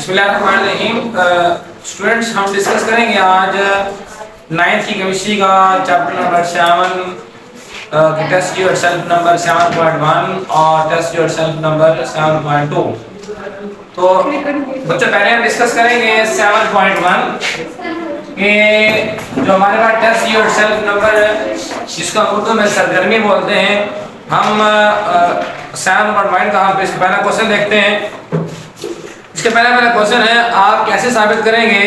बिस्मिल्लाहिर्रहमानिर्रहीम। स्टूडेंट्स, हम डिस्कस करेंगे आज 9th की केमिस्ट्री का चैप्टर नंबर 7 की टेस्ट योरसेल्फ नंबर 7.1 और टेस्ट योरसेल्फ नंबर 7.2। तो बच्चों, पहले हम डिस्कस करेंगे 7.1 के जो हमारे पास टेस्ट योरसेल्फ नंबर जिसका उर्दू में सरगर्मी बोलते हैं। हम 7.1 का हम पहला क्वेश्चन देखते हैं। इसके पहले मेरा क्वेश्चन है, आप कैसे साबित करेंगे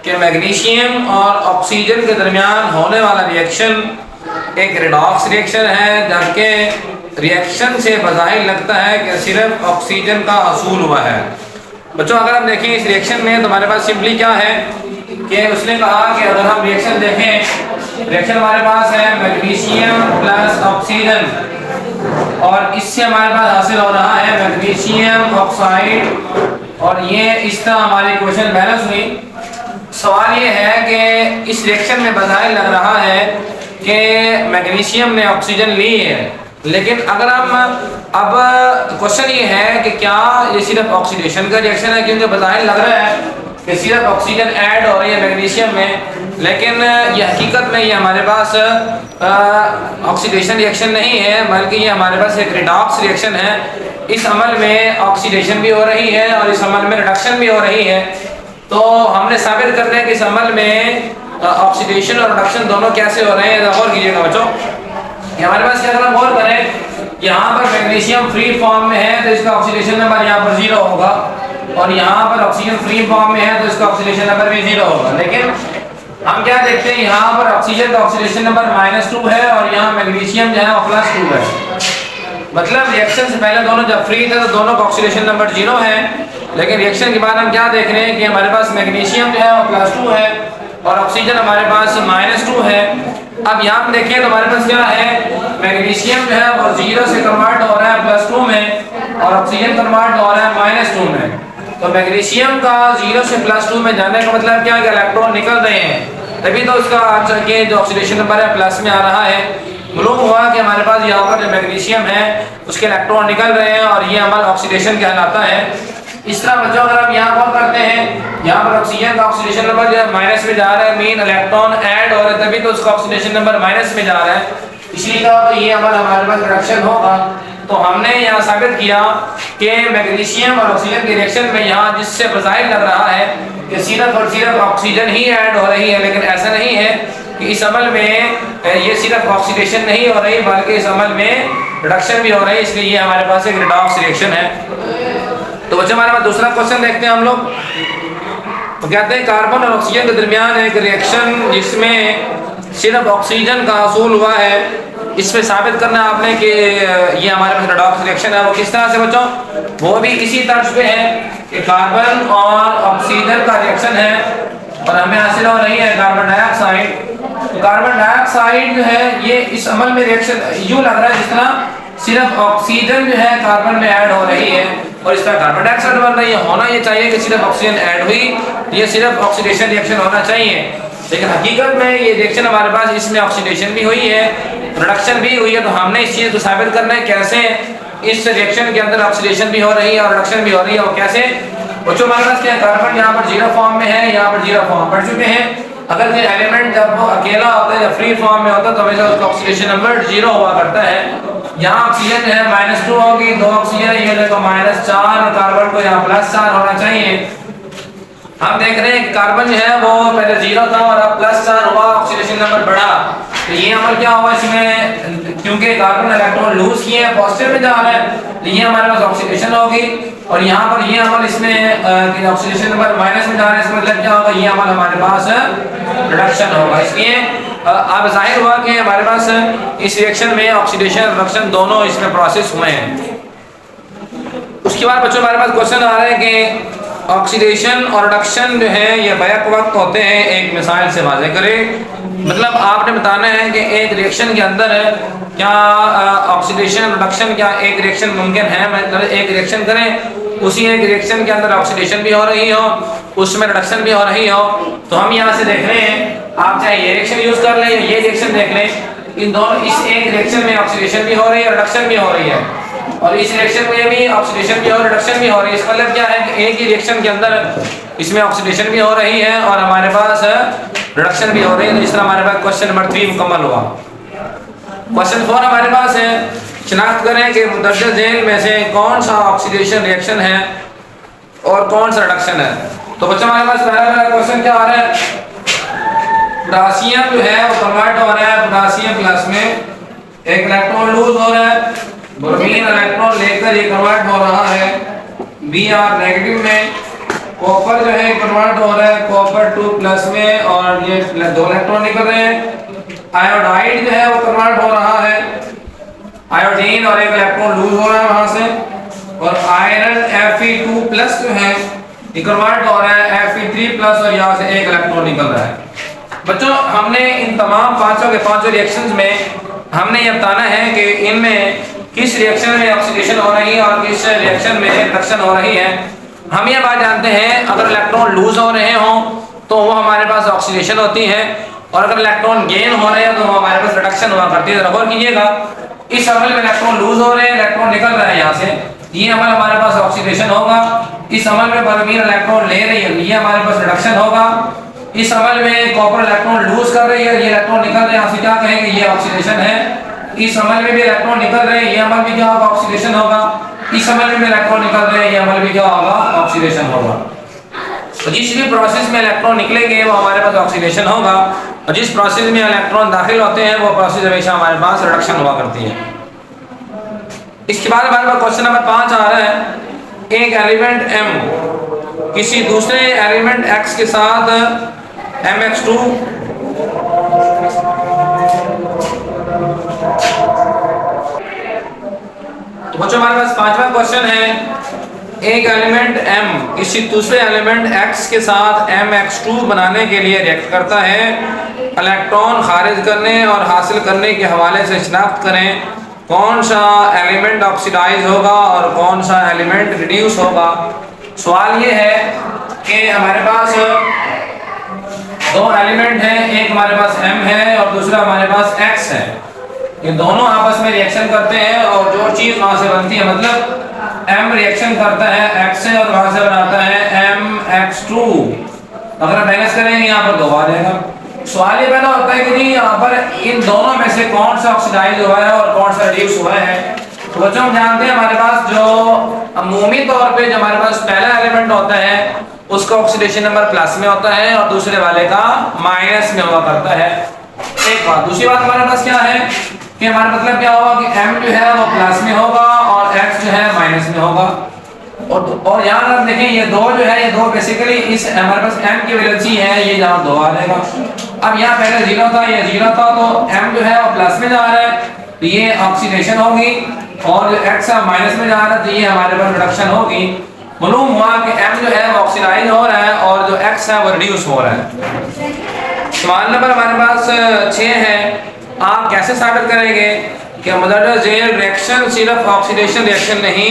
कि मैग्नीशियम और ऑक्सीजन के दरमियान होने वाला रिएक्शन एक रिडॉक्स रिएक्शन है, जबकि रिएक्शन से बज़ाहिर लगता है कि सिर्फ ऑक्सीजन का हसूल हुआ है। बच्चों, अगर हम देखें इस रिएक्शन में तो हमारे पास सिंपली क्या है कि उसने कहा कि अगर हम रिएक्शन देखें, रिएक्शन हमारे पास है मैग्नीशियम प्लस ऑक्सीजन और इससे हमारे पास हासिल हो रहा है मैग्नीशियम ऑक्साइड और ये इस तरह हमारी इक्वेशन बैलेंस हुई। सवाल ये है कि इस रिएक्शन में बज़ाहिर लग रहा है कि मैग्नीशियम ने ऑक्सीजन ली है, लेकिन अगर हम अब क्वेश्चन ये है कि क्या ये सिर्फ ऑक्सीडेशन का रिएक्शन है, क्योंकि बज़ाहिर लग रहा है कि सिर्फ ऑक्सीजन ऐड हो रही है मैग्नीशियम में, लेकिन ये हकीकत में ये हमारे पास ऑक्सीडेशन रिएक्शन नहीं है, बल्कि ये हमारे पास एक रिडॉक्स रिएक्शन है। इस अमल में ऑक्सीडेशन भी हो रही है और इस अमल में रिडक्शन भी हो रही है। तो हमने साबित करना है कि इस अमल में ऑक्सीडेशन और रिडक्शन दोनों कैसे हो रहे हैं। गौर कीजिएगा बच्चों, हमारे पास क्या, अगर हम गौर करें, यहाँ पर मैग्नीशियम फ्री फॉर्म में है तो इसका ऑक्सीडेशन नंबर यहाँ पर 0 होगा और यहाँ पर ऑक्सीजन फ्री फॉर्म में है तो इसका ऑक्सीडेशन नंबर भी 0 होगा। लेकिन हम क्या देखते हैं, यहाँ पर ऑक्सीजन का ऑक्सीडेशन नंबर -2 है और यहाँ मैग्नीशियम जो है वो +2 है। मतलब रिएक्शन से पहले दोनों जब फ्री थे तो दोनों का ऑक्सीडेशन नंबर 0 है, लेकिन रिएक्शन के बाद हम क्या देख रहे हैं कि हमारे पास मैग्नीशियम जो है वो +2 है और ऑक्सीजन हमारे पास -2 है। अब यहाँ हम देखें तो हमारे पास क्या है, मैग्नीशियम जो है वो 0 से कन्वर्ट हो रहा है +2 में और ऑक्सीजन कन्वर्ट हो रहा है -2 में। तो मैग्नीशियम का 0 से +2 में जाने का मतलब क्या है कि इलेक्ट्रॉन निकल रहे हैं, तभी तो उसका के जो ऑक्सीडेशन नंबर है प्लस में आ रहा है। मालूम हुआ कि हमारे पास यहाँ पर जो मैग्नीशियम है उसके इलेक्ट्रॉन निकल रहे हैं और ये अमल ऑक्सीडेशन कहलाता है। इस तरह बच्चों, अगर हम यहाँ पर करते हैं, यहाँ पर ऑक्सीजन का ऑक्सीडेशन नंबर जो है माइनस में जा रहा है, मीन इलेक्ट्रॉन ऐड हो रहे हैं, तभी तो उसका ऑक्सीडेशन नंबर माइनस में जा रहा है, इसलिए तो ये अमल हमारे पास रिडक्शन होगा। तो हमने यहाँ साबित किया कि मैग्नीशियम और ऑक्सीजन के रिएक्शन में यहाँ जिससे बज़ाहिर लग रहा है कि सिर्फ और सिर्फ ऑक्सीजन ही ऐड हो रही है, लेकिन ऐसा नहीं है कि इस अमल में ये सिर्फ ऑक्सीडेशन नहीं हो रही बल्कि इस अमल में रिडक्शन भी हो रही है, इसलिए ये हमारे पास एक रिडॉक्स रिएक्शन है। तो बच्चों, हमारे पास दूसरा क्वेश्चन देखते हैं हम लोग। तो कहते हैं कार्बन और ऑक्सीजन के दरमियान एक रिएक्शन जिसमें सिर्फ ऑक्सीजन का हसूल हुआ है, इसमें साबित करना आपने कि ये हमारे पास रिडॉक्स रिएक्शन है। वो किस तरह से बच्चों, वो भी इसी तर्ज पे है कि कार्बन और ऑक्सीजन का रिएक्शन है और हमें हासिल हो रही है कार्बन डाइऑक्साइड। कार्बन डाइऑक्साइड जो है ये इस अमल में रिएक्शन यूं लग रहा है जिस तरह सिर्फ ऑक्सीजन जो है कार्बन में ऐड हो रही है और इस तरह कार्बन डाइऑक्साइड बन रही है। होना ये चाहिए कि सिर्फ ऑक्सीजन ऐड हुई, ये सिर्फ ऑक्सीडेशन रिएक्शन होना चाहिए, लेकिन हकीकत में ये रिएक्शन हमारे पास इसमें ऑक्सीडेशन भी हुई है, रिडक्शन भी हुई है। तो हमने इस चीज़ को साबित करना है कैसे इस रिएक्शन के अंदर ऑक्सीडेशन भी हो रही है और रिडक्शन भी हो रही है। और कैसे बच्चों, हमारे पास क्या, कार्बन यहाँ पर 0 फॉर्म में है, यहाँ पर 0 फॉर्म पढ़ चुके हैं। अगर कोई एलिमेंट जब वो अकेला होता है या फ्री फॉर्म में होता है तो हमेशा उसका ऑक्सीडेशन नंबर 0 हुआ करता है। यहाँ ऑक्सीजन जो है -2 होगी, 2 ऑक्सीजन ये देखो -4 और कार्बन को यहाँ +4 होना चाहिए। हम देख रहे हैं कार्बन जो है वो पहले 0 था और अब +4 हुआ, ऑक्सीडेशन नंबर बढ़ा। तो ये अमल क्या हुआ इसमें, क्योंकि कार्बन इलेक्ट्रॉन लूज किए हैं, पॉजिटिव में जा रहा है, तो ये हमारे पास ऑक्सीडेशन होगी और यहाँ पर ये अमल इसमें ऑक्सीडेशन नंबर माइनस में जा रहा है, इसका मतलब क्या होगा, ये अमल हमारे पास रिडक्शन होगा। इसलिए अब जाहिर हुआ कि हमारे पास इस रिएक्शन में ऑक्सीडेशन रिडक्शन दोनों इसमें प्रोसेस हुए हैं। उसके बाद बच्चों हमारे पास क्वेश्चन आ रहा है कि ऑक्सीडेशन और रिडक्शन जो है ये बैक वक्त होते हैं, एक मिसाइल से वाज़ेह करें। मतलब आपने बताना है कि एक रिएक्शन के अंदर क्या ऑक्सीडेशन रिडक्शन क्या एक रिएक्शन मुमकिन है, मतलब एक रिएक्शन करें उसी एक रिएक्शन के अंदर ऑक्सीडेशन भी हो रही हो, उसमें रिडक्शन भी हो रही हो। तो हम यहाँ से देख रहे हैं, आप चाहे ये रिएक्शन यूज कर लें या ये रिएक्शन देख लें, इन दोनों इस एक रिएक्शन में ऑक्सीडेशन भी हो रही है, रिडक्शन भी हो रही है। और इस रिएक्शन में भी ऑक्सीडेशन भी और रिडक्शन भी हो रही है। इसका मतलब क्या है कि एक ही रिएक्शन के अंदर इसमें ऑक्सीडेशन भी हो रही है और हमारे पास रिडक्शन भी हो रही है। तो इस तरह हमारे पास क्वेश्चन नंबर 3 मुकम्मल हुआ। क्वेश्चन 4 हमारे पास है, शिनाख्त करें कि मुंदरजा झेल में से कौन सा ऑक्सीडेशन रिएक्शन है और कौन सा रिडक्शन है। तो बच्चों हमारे पास पहला क्वेश्चन क्या आ रहा है, पोटासियम जो है वो कन्वर्ट हो रहा है पोटासियम प्लस में, एक इलेक्ट्रॉन लूज हो रहा है, ब्रोमीन इलेक्ट्रॉन लेकर ये कन्वर्ट हो रहा है Br नेगेटिव में, कॉपर जो है कन्वर्ट हो रहा है कॉपर 2 प्लस में और ये 2 इलेक्ट्रॉन निकल रहे हैं। आयोडाइड जो है वो कन्वर्ट हो रहा है आयोडीन और एक इलेक्ट्रॉन लूज हो रहा है वहां से, और आयरन Fe2 प्लस जो है ये कन्वर्ट हो रहा है Fe3 प्लस और यहाँ से एक इलेक्ट्रॉन निकल रहा है। बच्चों हमने इन तमाम पांचों के पांचों रिएक्शंस में हमने ये बताना है कि इनमें किस रिएक्शन में ऑक्सीडेशन हो रही है और किस रिएक्शन में रिडक्शन हो रही है। हम ये बात जानते हैं अगर इलेक्ट्रॉन लूज हो रहे हों तो वो हमारे पास ऑक्सीडेशन होती है, और अगर इलेक्ट्रॉन गेन हो रहे हैं तो वो हमारे पास रिडक्शन हुआ करती है। गौर कीजिएगा, इस अमल में इलेक्ट्रॉन लूज हो रहे हैं, इलेक्ट्रॉन निकल रहे हैं यहाँ से, ये अमल हमारे पास ऑक्सीडेशन होगा। इस अमल में ब्रोमीन इलेक्ट्रॉन ले रही है, ये हमारे पास रिडक्शन होगा। इस अमल में कॉपर इलेक्ट्रॉन लूज कर रही है, ये इलेक्ट्रॉन निकल रहे हैं, यहाँ से क्या कहेंगे, ये ऑक्सीडेशन है। इस अमल में भी इलेक्ट्रॉन निकल रहे हैं, ये अमल भी क्या होगा, ऑक्सीडेशन होगा। इस अमल में भी इलेक्ट्रॉन निकल रहे हैं, ये अमल भी क्या होगा, ऑक्सीडेशन होगा। तो जिस भी प्रोसेस में इलेक्ट्रॉन निकलेंगे वो हमारे पास ऑक्सीडेशन होगा, और जिस प्रोसेस में इलेक्ट्रॉन दाखिल होते हैं वो प्रोसेस हमेशा हमारे पास रिडक्शन हुआ करती है। इसके बाद हमारे पास क्वेश्चन नंबर 5 आ रहा है, एक एलिमेंट M किसी दूसरे एलिमेंट X के साथ MX2 तो बच्चों हमारे पास 5वां क्वेश्चन है, एक एलिमेंट M किसी दूसरे एलिमेंट X के साथ MX2 बनाने के लिए रिएक्ट करता है। इलेक्ट्रॉन खारिज करने और हासिल करने के हवाले से शिनाख्त करें कौन सा एलिमेंट ऑक्सीडाइज होगा और कौन सा एलिमेंट रिड्यूस होगा। सवाल ये है कि हमारे पास दो एलिमेंट हैं, एक हमारे पास M है और दूसरा हमारे पास X है। ये दोनों आपस में रिएक्शन करते हैं और जो चीज़ वहाँ से बनती है, मतलब M रिएक्शन करता है X से और वहाँ से बनाता है MX2। अगर हम माइनस करेंगे यहाँ पर 2 आ जाएगा। सवाल ये पैदा होता है कि नहीं यहाँ पर इन दोनों में से कौन सा ऑक्सीडाइज हुआ है और कौन सा रिड्यूस हुआ है। तो बच्चों हम जानते हैं हमारे पास जो अमूमी तौर पे जो हमारे पास पहला एलिमेंट होता है उसका ऑक्सीडेशन नंबर प्लस में होता है और दूसरे वाले का माइनस में हुआ करता है। एक बात, दूसरी बात हमारे पास क्या है कि हमारा मतलब क्या होगा कि M जो है वो प्लस में होगा और X जो है माइनस में होगा। और यहाँ आप देखें ये 2 जो है, ये 2 बेसिकली इस हमारे पास M की वैलेंसी है, ये यहाँ 2 आ जाएगा। अब यहाँ पहले 0 था, ये 0 था, तो M जो है वो प्लस में जा रहा है तो ये ऑक्सीडेशन होगी, और जो X है माइनस में जा रहा है तो ये हमारे पास रिडक्शन होगी। मालूम हुआ कि M जो है वो ऑक्सीडाइज हो रहा है और जो X है वो रिड्यूस हो रहा है। सवाल नंबर हमारे पास 6 है, आप कैसे साबित करेंगे कि मुदर्रज झेल रिएक्शन सिर्फ ऑक्सीडेशन रिएक्शन नहीं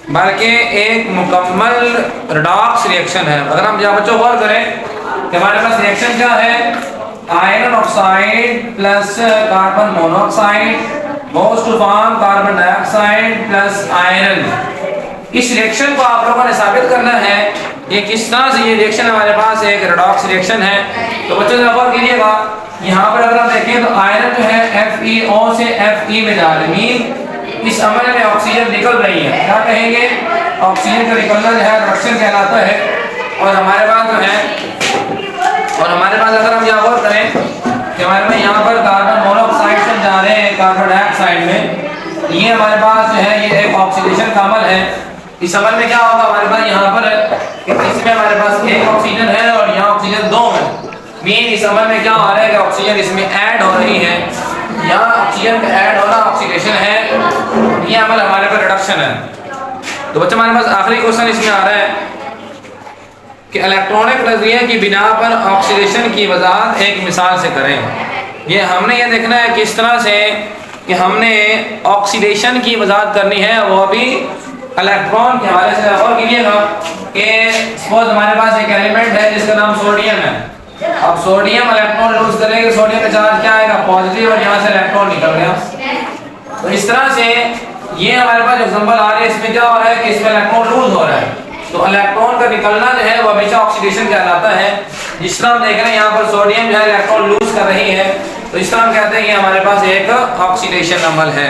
बल्कि एक मुकम्मल रिडॉक्स रिएक्शन है। अगर हम यहाँ बच्चों गौर करें कि हमारे पास रिएक्शन क्या है, iron oxide plus carbon monoxide goes to form carbon dioxide plus iron. इस रिएक्शन को आप लोगों ने साबित करना है ये किस तरह से ये रिएक्शन हमारे पास एक रिडॉक्स रिएक्शन है। तो बच्चों जरा गौर कीजिएगा, यहाँ पर अगर आप देखें तो आयरन जो है FeO से Fe में जा रही है, इस अमल में ऑक्सीजन निकल रही है, क्या कहेंगे, ऑक्सीजन का निकलना जो है रिडक्शन कहलाता है। और हमारे पास जो है अगर हम यहाँ गौर करें कि हमारे पास यहाँ पर कार्बन मोनोऑक्साइड से जा रहे हैं कार्बन डाइऑक्साइड में, ये हमारे पास जो है ये एक ऑक्सीडेशन का अमल है। इस अमल में क्या होगा हमारे पास यहाँ पर इसमें हमारे पास एक ऑक्सीजन है और यहाँ ऑक्सीजन 2 है। मीन इस अमल में क्या हो रहा है कि ऑक्सीजन इसमें ऐड हो रही है, यहाँ ऑक्सीजन का ऐड होना ऑक्सीडेशन है, ये अमल हमारे पास रिडक्शन है। तो बच्चों हमारे पास आखिरी क्वेश्चन इसमें आ रहा है कि इलेक्ट्रॉनिक नजरिए की बिना पर ऑक्सीडेशन की वजाहत एक मिसाल से करें। ये हमने ये देखना है किस तरह से कि हमने ऑक्सीडेशन की वजाहत करनी है, वो भी इलेक्ट्रॉन के हवाले से। और कीजिएगा कि सपोज हमारे पास एक एलिमेंट है जिसका नाम सोडियम है। अब सोडियम इलेक्ट्रॉन लूज करेंगे, सोडियम का चार्ज क्या आएगा, पॉजिटिव, और यहाँ से इलेक्ट्रॉन निकल गया। तो इस तरह से ये हमारे पास एग्जांपल आ रही है, इसमें क्या हो रहा है कि इसमें इलेक्ट्रॉन लूज हो रहा है, तो इलेक्ट्रॉन का निकलना जो है वो हमेशा ऑक्सीडेशन कहलाता है। जिस तरह हम देख रहे हैं यहाँ पर सोडियम जो है इलेक्ट्रॉन लूज कर रही है, तो इस तरह हम कहते हैं कि हमारे पास एक ऑक्सीडेशन अमल है।